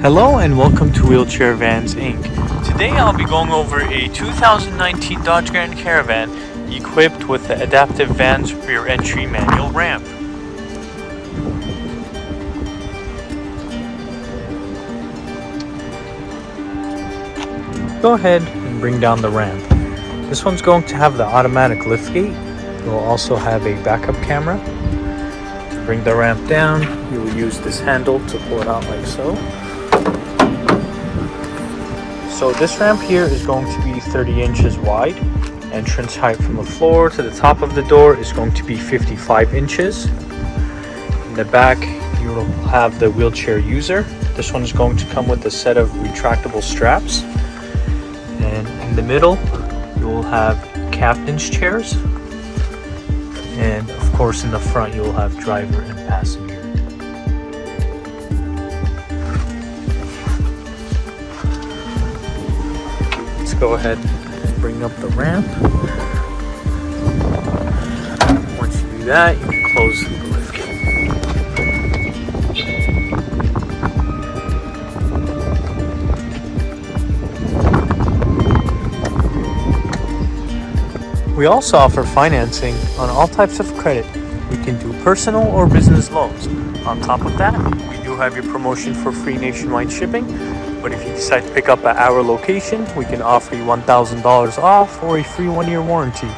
Hello and welcome to Wheelchair Vans Inc. Today I'll be going over a 2019 Dodge Grand Caravan equipped with the Adaptive Vans rear entry manual ramp. Go ahead and bring down the ramp. This one's going to have the automatic liftgate. It will also have a backup camera. To bring the ramp down, you will use this handle to pull it out like so. So this ramp here is going to be 30 inches wide. Entrance height from the floor to the top of the door is going to be 55 inches. In the back, you will have the wheelchair user. This one is going to come with a set of retractable straps. And in the middle, you will have captain's chairs. And of course, in the front, you will have driver and passenger. Go ahead and bring up the ramp. Once you do that, you can close the liftgate. We also offer financing on all types of credit. We can do personal or business loans. On top of that, we do have your promotion for free nationwide shipping. But if you decide to pick up at our location, we can offer you $1,000 off or a free 1-year warranty.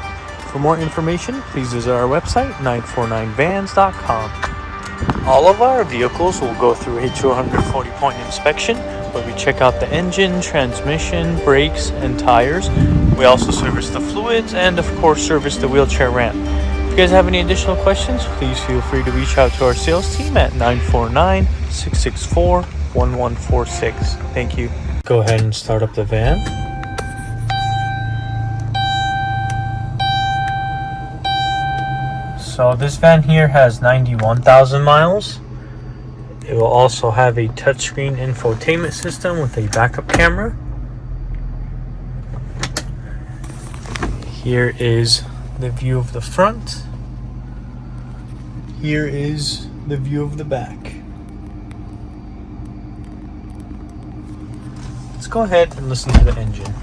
For more information, please visit our website, 949vans.com. All of our vehicles will go through a 240-point inspection, where we check out the engine, transmission, brakes, and tires. We also service the fluids and, of course, service the wheelchair ramp. If you guys have any additional questions, please feel free to reach out to our sales team at 949-664-1146. Thank you. Go ahead and start up the van. So this van here has 91,000 miles. It will also have a touchscreen infotainment system with a backup camera. Here is the view of the front. Here is the view of the back. Let's go ahead and listen to the engine.